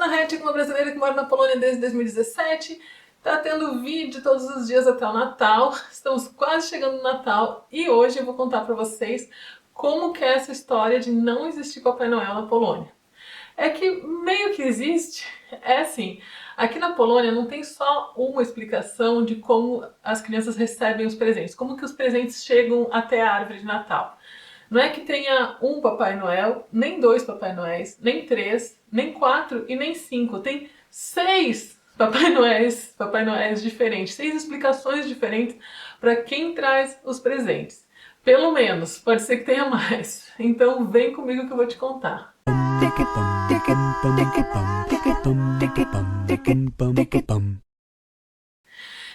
Marrete, uma brasileira que mora na Polônia desde 2017. Tá tendo vídeo todos os dias até o Natal. Estamos quase chegando no Natal e hoje eu vou contar pra vocês como que é essa história de não existir Papai Noel na Polônia. É que meio que existe, é assim, aqui na Polônia não tem só uma explicação de como as crianças recebem os presentes, como que os presentes chegam até a árvore de Natal. Não é que tenha um Papai Noel, nem dois Papai Noéis, nem três, nem quatro e nem cinco. Tem seis Papai Noéis diferentes, seis explicações diferentes para quem traz os presentes. Pelo menos, pode ser que tenha mais. Então vem comigo que eu vou te contar.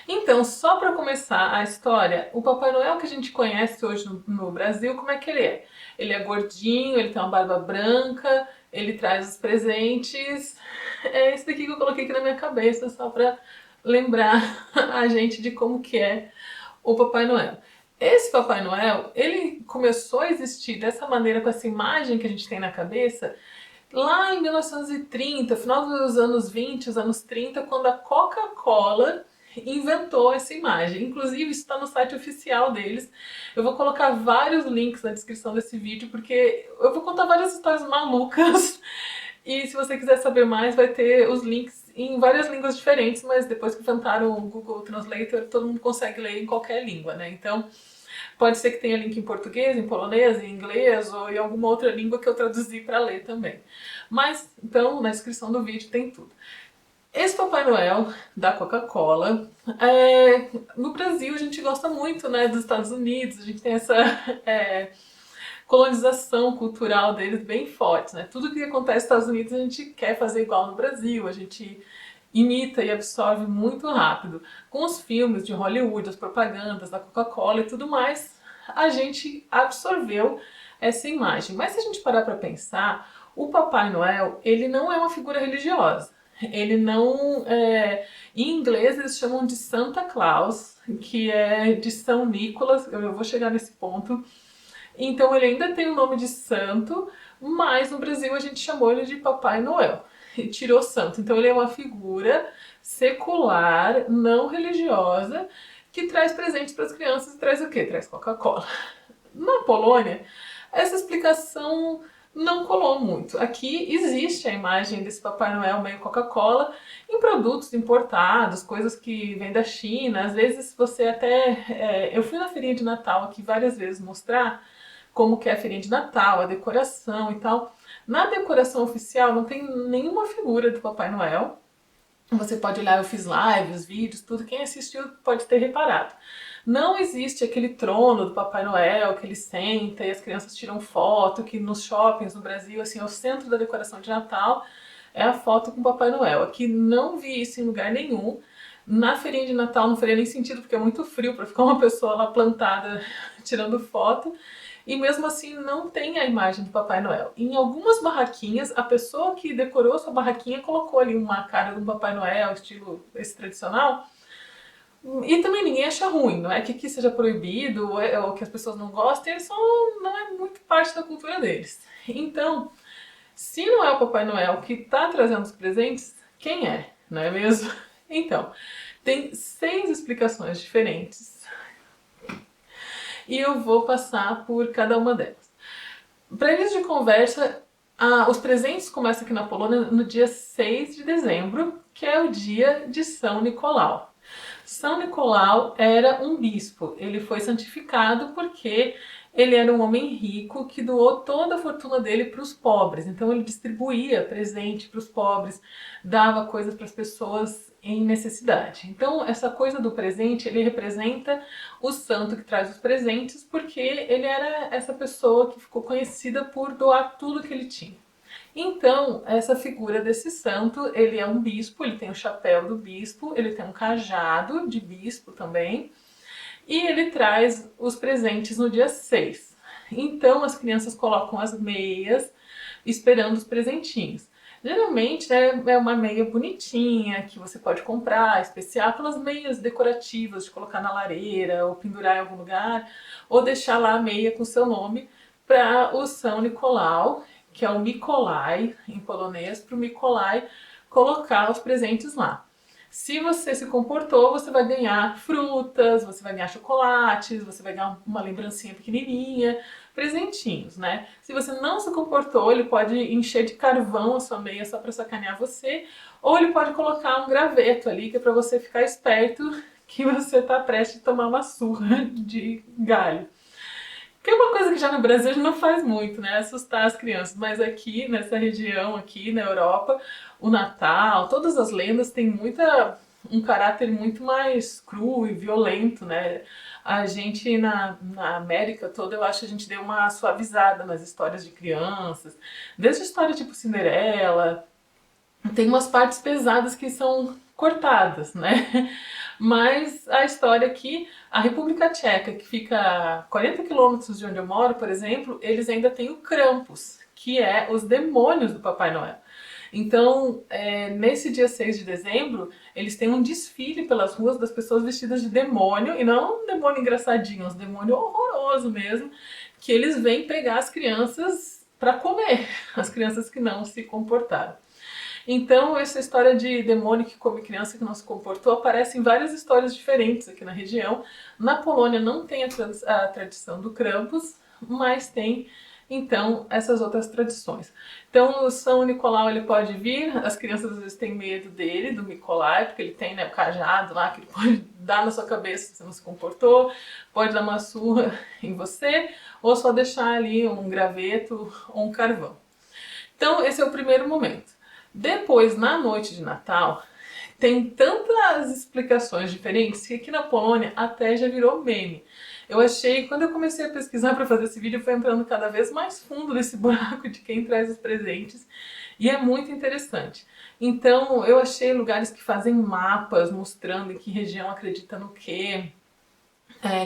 Então, só para começar a história, o Papai Noel que a gente conhece hoje no Brasil, como é que ele é? Ele é gordinho, ele tem uma barba branca, ele traz os presentes. É esse daqui que eu coloquei aqui na minha cabeça, só para lembrar a gente de como que é o Papai Noel. Esse Papai Noel, ele começou a existir dessa maneira, com essa imagem que a gente tem na cabeça, lá em 1930, final dos anos 20, os anos 30, quando a Coca-Cola inventou essa imagem. Inclusive, isso está no site oficial deles. Eu vou colocar vários links na descrição desse vídeo, porque eu vou contar várias histórias malucas. E se você quiser saber mais, vai ter os links em várias línguas diferentes, mas depois que inventaram o Google Translator, todo mundo consegue ler em qualquer língua, né? Então, pode ser que tenha link em português, em polonês, em inglês ou em alguma outra língua que eu traduzi para ler também. Mas, então, na descrição do vídeo tem tudo. Esse Papai Noel da Coca-Cola, no Brasil a gente gosta muito, né, dos Estados Unidos, a gente tem essa colonização cultural deles bem forte, né? Tudo que acontece nos Estados Unidos a gente quer fazer igual no Brasil, a gente imita e absorve muito rápido. Com os filmes de Hollywood, as propagandas da Coca-Cola e tudo mais, a gente absorveu essa imagem. Mas se a gente parar para pensar, o Papai Noel, ele não é uma figura religiosa. Ele não... em inglês eles chamam de Santa Claus, que é de São Nicolas, eu vou chegar nesse ponto. Então ele ainda tem o nome de santo, mas no Brasil a gente chamou ele de Papai Noel. E tirou santo. Então ele é uma figura secular, não religiosa, que traz presentes para as crianças e traz o quê? Traz Coca-Cola. Na Polônia, essa explicação não colou muito. Aqui existe a imagem desse Papai Noel meio Coca-Cola em produtos importados, coisas que vêm da China. Às vezes você até... eu fui na feirinha de Natal aqui várias vezes mostrar como que é a feirinha de Natal, a decoração e tal. Na decoração oficial não tem nenhuma figura do Papai Noel. Você pode olhar, eu fiz lives, vídeos, tudo. Quem assistiu pode ter reparado. Não existe aquele trono do Papai Noel que ele senta e as crianças tiram foto, que nos shoppings no Brasil, assim, é o centro da decoração de Natal, é a foto com o Papai Noel. Aqui não vi isso em lugar nenhum. Na feirinha de Natal não faria nem sentido, porque é muito frio para ficar uma pessoa lá plantada tirando foto. E mesmo assim não tem a imagem do Papai Noel. Em algumas barraquinhas, a pessoa que decorou sua barraquinha colocou ali uma cara do Papai Noel, estilo esse tradicional. E também ninguém acha ruim, não é que aqui seja proibido ou que as pessoas não gostem, só não é muito parte da cultura deles. Então, se não é o Papai Noel que está trazendo os presentes, quem é? Não é mesmo? Então, tem 6 explicações diferentes e eu vou passar por cada uma delas. Para início de conversa, os presentes começam aqui na Polônia no dia 6 de dezembro, que é o dia de São Nicolau. São Nicolau era um bispo, ele foi santificado porque ele era um homem rico que doou toda a fortuna dele para os pobres. Então ele distribuía presente para os pobres, dava coisas para as pessoas em necessidade. Então essa coisa do presente, ele representa o santo que traz os presentes, porque ele era essa pessoa que ficou conhecida por doar tudo que ele tinha. Então, essa figura desse santo, ele é um bispo, ele tem o chapéu do bispo, ele tem um cajado de bispo também, e ele traz os presentes no dia 6. Então, as crianças colocam as meias esperando os presentinhos. Geralmente é uma meia bonitinha que você pode comprar, especial, aquelas meias decorativas de colocar na lareira ou pendurar em algum lugar, ou deixar lá a meia com seu nome para o São Nicolau, que é o Mikołaj em polonês, para o Mikołaj colocar os presentes lá. Se você se comportou, você vai ganhar frutas, você vai ganhar chocolates, você vai ganhar uma lembrancinha pequenininha, presentinhos, né? Se você não se comportou, ele pode encher de carvão a sua meia só para sacanear você, ou ele pode colocar um graveto ali, que é para você ficar esperto que você está prestes a tomar uma surra de galho. Que é uma coisa que já no Brasil a gente não faz muito, né? Assustar as crianças. Mas aqui, nessa região, aqui na Europa, o Natal, todas as lendas têm um caráter muito mais cru e violento, né? A gente na América toda, eu acho que a gente deu uma suavizada nas histórias de crianças. Desde história tipo Cinderela, tem umas partes pesadas que são cortadas, né? Mas a história aqui, a República Tcheca, que fica a 40 quilômetros de onde eu moro, por exemplo, eles ainda têm o Krampus, que é os demônios do Papai Noel. Então, nesse dia 6 de dezembro, eles têm um desfile pelas ruas das pessoas vestidas de demônio, e não um demônio engraçadinho, um demônio horroroso mesmo, que eles vêm pegar as crianças para comer, as crianças que não se comportaram. Então, essa história de demônio que come criança que não se comportou aparece em várias histórias diferentes aqui na região. Na Polônia não tem a tradição do Krampus, mas tem, então, essas outras tradições. Então, o São Nicolau ele pode vir, as crianças às vezes têm medo dele, do Nicolai, porque ele tem, né, o cajado lá que ele pode dar na sua cabeça se você não se comportou, pode dar uma surra em você, ou só deixar ali um graveto ou um carvão. Então, esse é o primeiro momento. Depois, na noite de Natal, tem tantas explicações diferentes que aqui na Polônia até já virou meme. Eu achei, quando eu comecei a pesquisar para fazer esse vídeo, eu fui entrando cada vez mais fundo nesse buraco de quem traz os presentes e é muito interessante. Então, eu achei lugares que fazem mapas mostrando em que região acredita no quê,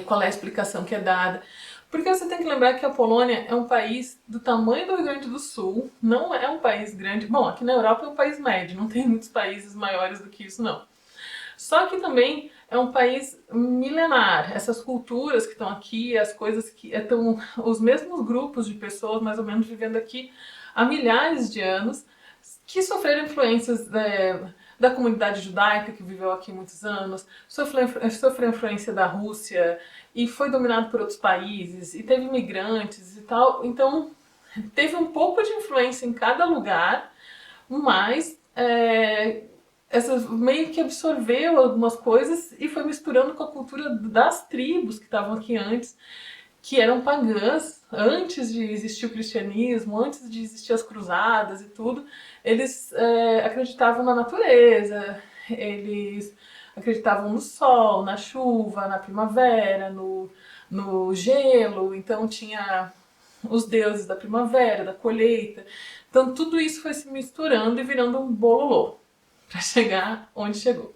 qual é a explicação que é dada. Porque você tem que lembrar que a Polônia é um país do tamanho do Rio Grande do Sul, não é um país grande. Bom, aqui na Europa é um país médio, não tem muitos países maiores do que isso, não. Só que também é um país milenar. Essas culturas que estão aqui, as coisas que estão, os mesmos grupos de pessoas mais ou menos vivendo aqui há milhares de anos, que sofreram influências da comunidade judaica que viveu aqui muitos anos, sofreu influência da Rússia e foi dominado por outros países e teve imigrantes e tal. Então teve um pouco de influência em cada lugar, mas meio que absorveu algumas coisas e foi misturando com a cultura das tribos que estavam aqui antes, que eram pagãs, antes de existir o cristianismo, antes de existir as cruzadas e tudo. Eles acreditavam na natureza, eles acreditavam no sol, na chuva, na primavera, no gelo. Então tinha os deuses da primavera, da colheita. Então tudo isso foi se misturando e virando um bololô para chegar onde chegou.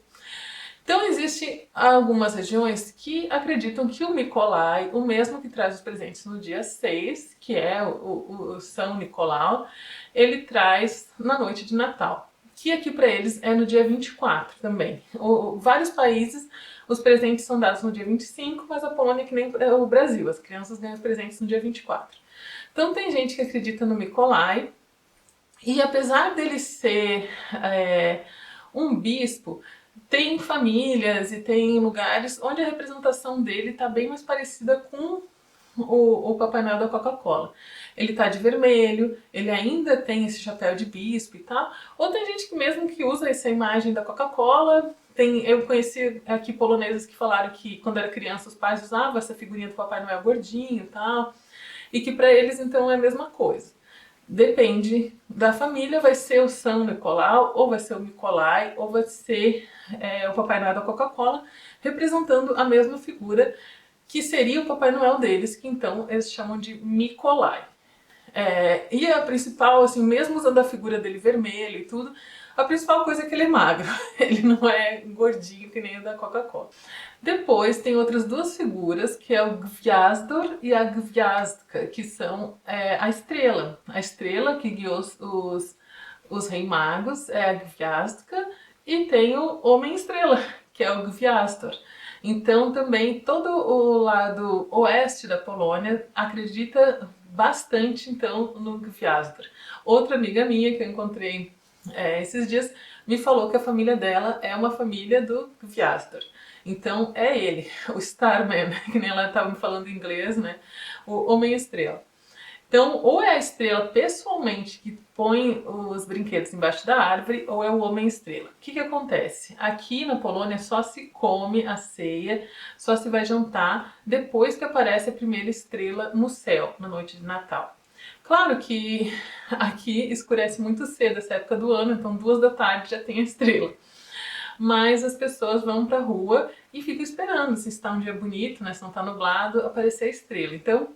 Então existem algumas regiões que acreditam que o Nicolai, o mesmo que traz os presentes no dia 6, que é o São Nicolau, ele traz na noite de Natal, que aqui para eles é no dia 24 também. Vários países os presentes são dados no dia 25, mas a Polônia é que nem o Brasil, as crianças ganham os presentes no dia 24. Então tem gente que acredita no Nicolai, e apesar dele ser um bispo, tem famílias e tem lugares onde a representação dele está bem mais parecida com o Papai Noel da Coca-Cola. Ele tá de vermelho, ele ainda tem esse chapéu de bispo e tal. Ou tem gente que mesmo que usa essa imagem da Coca-Cola. Eu conheci aqui poloneses que falaram que quando era criança os pais usavam essa figurinha do Papai Noel gordinho e tal. E que para eles então é a mesma coisa. Depende da família, vai ser o São Nicolau, ou vai ser o Nicolai, ou vai ser o Papai Noel da Coca-Cola, representando a mesma figura que seria o Papai Noel deles, que então eles chamam de Nicolai. E a principal, assim, mesmo usando a figura dele vermelho e tudo, a principal coisa é que ele é magro, ele não é gordinho que nem o da Coca-Cola. Depois tem outras duas figuras, que é o Gwiazdor e a Gwiazdka, que são a estrela que guiou os Reis Magos, é a Gwiazdka, e tem o Homem-Estrela, que é o Gwiazdor. Então também todo o lado oeste da Polônia acredita bastante então no Gwiazdor. Outra amiga minha que eu encontrei esses dias me falou que a família dela é uma família do Gviazdor. Então é ele, o Starman, que nem ela estava me falando em inglês, né? O Homem-Estrela. Então, ou é a estrela pessoalmente que põe os brinquedos embaixo da árvore, ou é o Homem-Estrela. O que acontece? Aqui na Polônia só se come a ceia, só se vai jantar depois que aparece a primeira estrela no céu, na noite de Natal. Claro que aqui escurece muito cedo essa época do ano, então 2 da tarde já tem a estrela. Mas as pessoas vão pra rua e ficam esperando, se está um dia bonito, né, se não está nublado, aparecer a estrela. Então,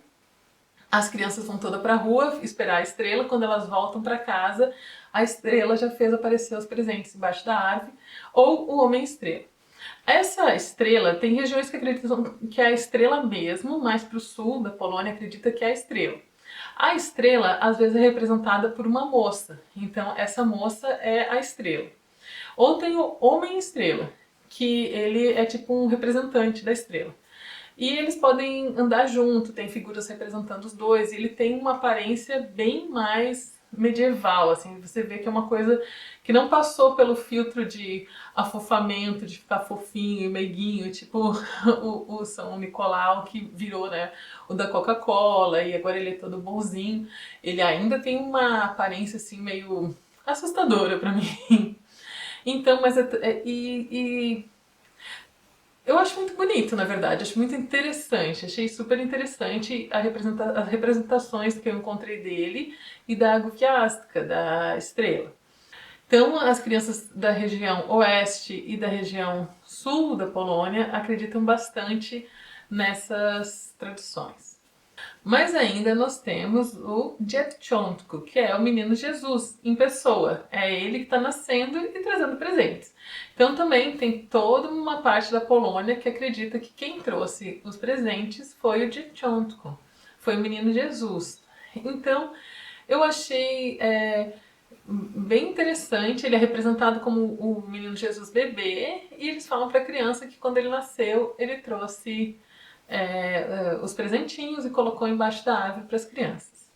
as crianças vão toda pra rua esperar a estrela, quando elas voltam para casa, a estrela já fez aparecer os presentes embaixo da árvore, ou o Homem-Estrela. Essa estrela, tem regiões que acreditam que é a estrela mesmo, mais para o sul da Polônia acredita que é a estrela. A estrela, às vezes, é representada por uma moça, então essa moça é a estrela. Ou tem o Homem-Estrela, que ele é tipo um representante da estrela. E eles podem andar junto, tem figuras representando os dois, e ele tem uma aparência bem mais medieval, assim, você vê que é uma coisa que não passou pelo filtro de afofamento, de ficar fofinho e meiguinho, tipo o São Nicolau, que virou, né, o da Coca-Cola, e agora ele é todo bonzinho. Ele ainda tem uma aparência, assim, meio assustadora pra mim. Então, mas eu acho muito bonito, na verdade, acho muito interessante, achei super interessante as representações que eu encontrei dele e da Gwiazdka, da estrela. Então, as crianças da região oeste e da região sul da Polônia acreditam bastante nessas tradições. Mas ainda nós temos o Dzieciątko, que é o menino Jesus em pessoa. É ele que está nascendo e trazendo presentes. Então também tem toda uma parte da Polônia que acredita que quem trouxe os presentes foi o Dzieciątko, foi o menino Jesus. Então eu achei bem interessante, ele é representado como o menino Jesus bebê, e eles falam para a criança que quando ele nasceu, ele trouxe os presentinhos e colocou embaixo da árvore para as crianças.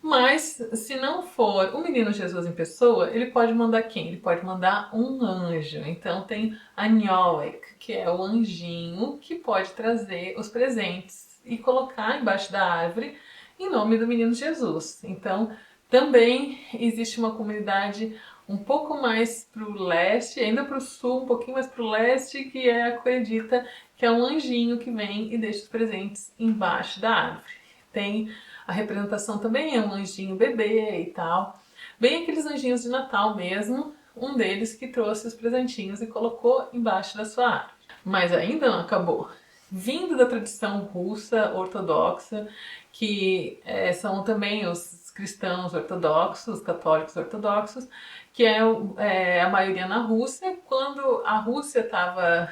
Mas, se não for o menino Jesus em pessoa, ele pode mandar quem? Ele pode mandar um anjo. Então tem Aniołek, que é o anjinho que pode trazer os presentes e colocar embaixo da árvore em nome do menino Jesus. Então, também existe uma comunidade um pouco mais para o leste, ainda para o sul, um pouquinho mais para o leste, que acredita que é um anjinho que vem e deixa os presentes embaixo da árvore. Tem a representação também é um anjinho bebê e tal, bem aqueles anjinhos de Natal mesmo, um deles que trouxe os presentinhos e colocou embaixo da sua árvore. Mas ainda não acabou. Vindo da tradição russa ortodoxa, que são também os cristãos ortodoxos, católicos ortodoxos, que é a maioria na Rússia. Quando a Rússia estava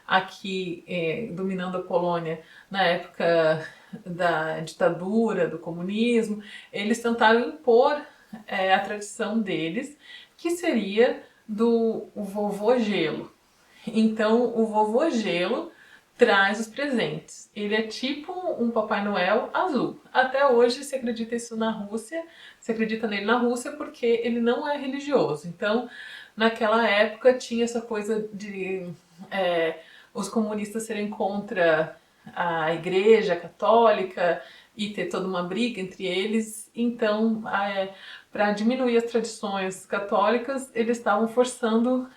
aqui dominando a Polônia na época da ditadura, do comunismo, eles tentaram impor a tradição deles, que seria do vovô Gelo. Então, o vovô Gelo traz os presentes. Ele é tipo um Papai Noel azul. Até hoje se acredita isso na Rússia, se acredita nele na Rússia porque ele não é religioso. Então, naquela época tinha essa coisa de os comunistas serem contra a igreja católica e ter toda uma briga entre eles. Então, para diminuir as tradições católicas, eles estavam forçando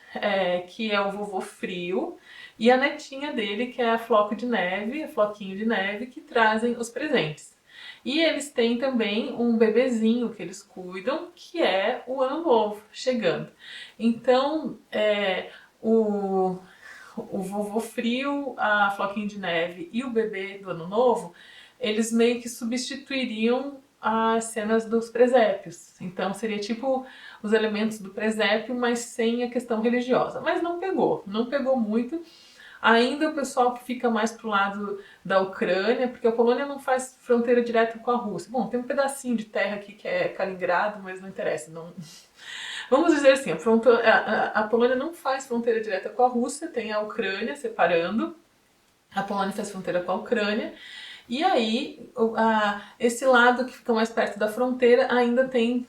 que é o vovô frio e a netinha dele, que é a Floco de Neve, a Floquinho de Neve, que trazem os presentes. E eles têm também um bebezinho que eles cuidam, que é o Ano Novo chegando. Então, o vovô frio, a Floquinho de Neve e o bebê do Ano Novo, eles meio que substituiriam as cenas dos presépios. Então seria tipo os elementos do presépio, mas sem a questão religiosa. Mas não pegou muito. Ainda o pessoal que fica mais pro lado da Ucrânia, porque a Polônia não faz fronteira direta com a Rússia. Bom, tem um pedacinho de terra aqui que é Kaliningrado, mas não interessa. Não... Vamos dizer assim, a Polônia não faz fronteira direta com a Rússia, tem a Ucrânia separando. A Polônia faz fronteira com a Ucrânia. E aí, esse lado que fica mais perto da fronteira ainda tem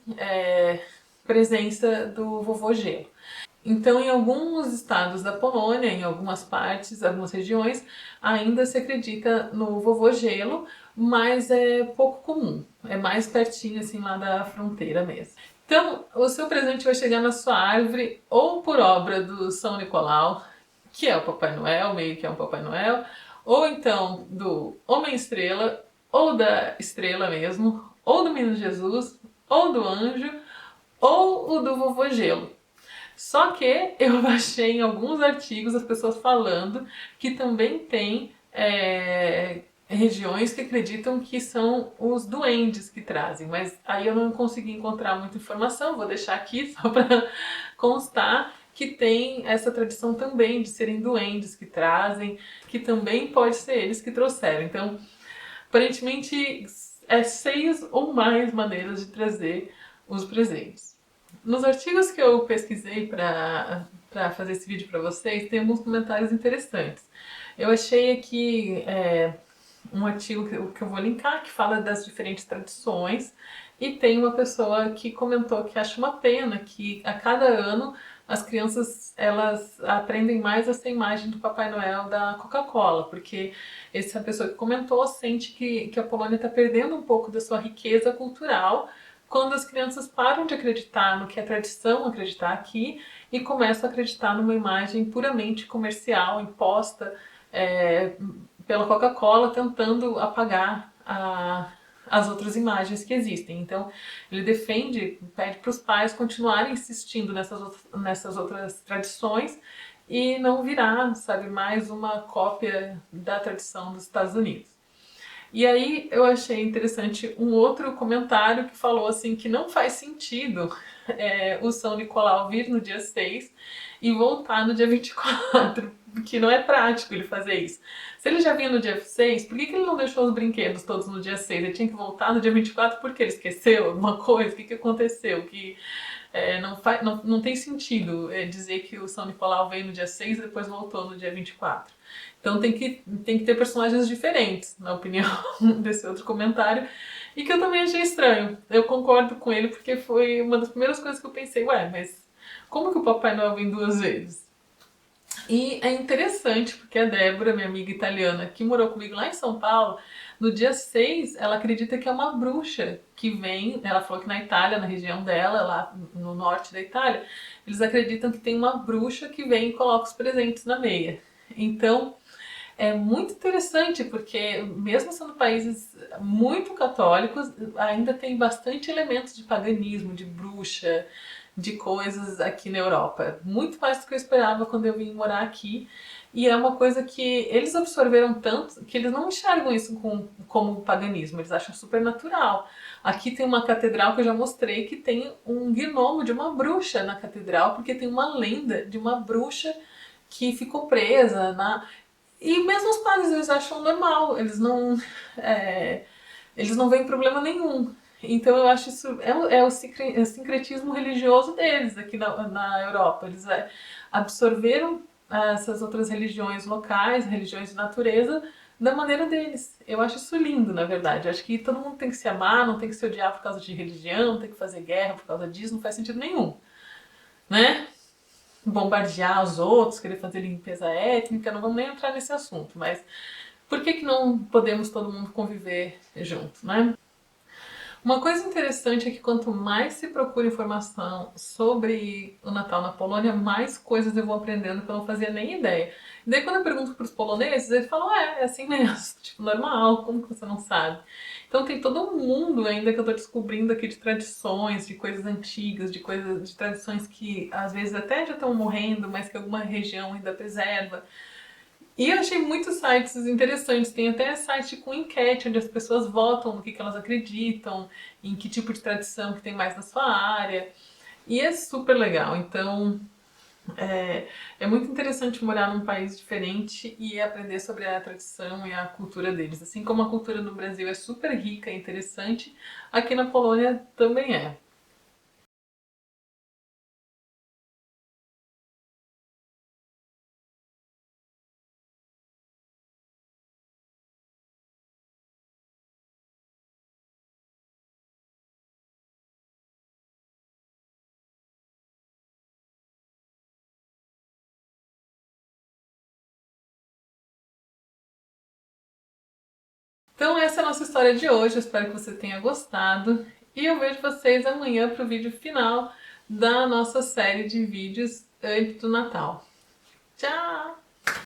presença do vovô gelo. Então, em alguns estados da Polônia, em algumas partes, algumas regiões, ainda se acredita no vovô gelo, mas é pouco comum. É mais pertinho, assim, lá da fronteira mesmo. Então, o seu presente vai chegar na sua árvore ou por obra do São Nicolau, que é o Papai Noel, meio que é um Papai Noel, ou então do Homem-Estrela, ou da Estrela mesmo, ou do Menino Jesus, ou do Anjo, ou o do Vovô Gelo. Só que eu achei em alguns artigos as pessoas falando que também tem regiões que acreditam que são os duendes que trazem, mas aí eu não consegui encontrar muita informação, vou deixar aqui só para constar que tem essa tradição também de serem duendes que trazem, que também pode ser eles que trouxeram. Então, aparentemente, é 6 ou mais maneiras de trazer os presentes. Nos artigos que eu pesquisei para fazer esse vídeo para vocês, tem alguns comentários interessantes. Eu achei aqui um artigo que eu vou linkar, que fala das diferentes tradições, e tem uma pessoa que comentou que acha uma pena que a cada ano as crianças elas aprendem mais essa imagem do Papai Noel da Coca-Cola, porque essa pessoa que comentou sente que a Polônia está perdendo um pouco da sua riqueza cultural quando as crianças param de acreditar no que é tradição acreditar aqui e começam a acreditar numa imagem puramente comercial, imposta pela Coca-Cola, tentando apagar as outras imagens que existem. Então, ele pede para os pais continuarem insistindo nessas outras tradições e não virar, sabe, mais uma cópia da tradição dos Estados Unidos. E aí eu achei interessante um outro comentário que falou assim que não faz sentido o São Nicolau vir no dia 6 e voltar no dia 24, porque não é prático ele fazer isso. Se ele já vinha no dia 6, por que ele não deixou os brinquedos todos no dia 6? Ele tinha que voltar no dia 24 porque ele esqueceu alguma coisa? O que aconteceu? Não tem sentido dizer que o São Nicolau veio no dia 6 e depois voltou no dia 24. Então tem que ter personagens diferentes, na opinião desse outro comentário, e que eu também achei estranho. Eu concordo com ele porque foi uma das primeiras coisas que eu pensei, ué, mas como que o Papai Noel vem 2 vezes? E é interessante porque a Débora, minha amiga italiana, que morou comigo lá em São Paulo, no dia 6 ela acredita que é uma bruxa que vem. Ela falou que na Itália, na região dela, lá no norte da Itália, eles acreditam que tem uma bruxa que vem e coloca os presentes na meia. Então, é muito interessante porque, mesmo sendo países muito católicos, ainda tem bastante elementos de paganismo, de bruxa, de coisas aqui na Europa. Muito mais do que eu esperava quando eu vim morar aqui. E é uma coisa que eles absorveram tanto que eles não enxergam isso como paganismo, eles acham super natural. Aqui tem uma catedral que eu já mostrei que tem um gnomo de uma bruxa na catedral, porque tem uma lenda de uma bruxa que ficou presa na. E mesmo os padres eles acham normal, eles não veem problema nenhum. Então eu acho isso o sincretismo religioso deles aqui na Europa. Eles absorveram essas outras religiões locais, religiões de natureza, da maneira deles. Eu acho isso lindo, na verdade. Eu acho que todo mundo tem que se amar, não tem que se odiar por causa de religião, não tem que fazer guerra por causa disso, não faz sentido nenhum, né? Bombardear os outros, querer fazer limpeza étnica, não vamos nem entrar nesse assunto, mas por que não podemos todo mundo conviver junto, né? Uma coisa interessante é que quanto mais se procura informação sobre o Natal na Polônia, mais coisas eu vou aprendendo que eu não fazia nem ideia. E daí quando eu pergunto para os poloneses, eles falam, é assim mesmo, tipo, normal, como que você não sabe? Então tem todo um mundo ainda que eu estou descobrindo aqui de tradições, de coisas antigas, de tradições que às vezes até já estão morrendo, mas que alguma região ainda preserva. E eu achei muitos sites interessantes. Tem até site com enquete, onde as pessoas votam no que elas acreditam, em que tipo de tradição que tem mais na sua área. E é super legal. Então, é muito interessante morar num país diferente e aprender sobre a tradição e a cultura deles. Assim como a cultura no Brasil é super rica e interessante, aqui na Polônia também é. Então essa é a nossa história de hoje, eu espero que você tenha gostado e eu vejo vocês amanhã para o vídeo final da nossa série de vídeos antes do Natal. Tchau!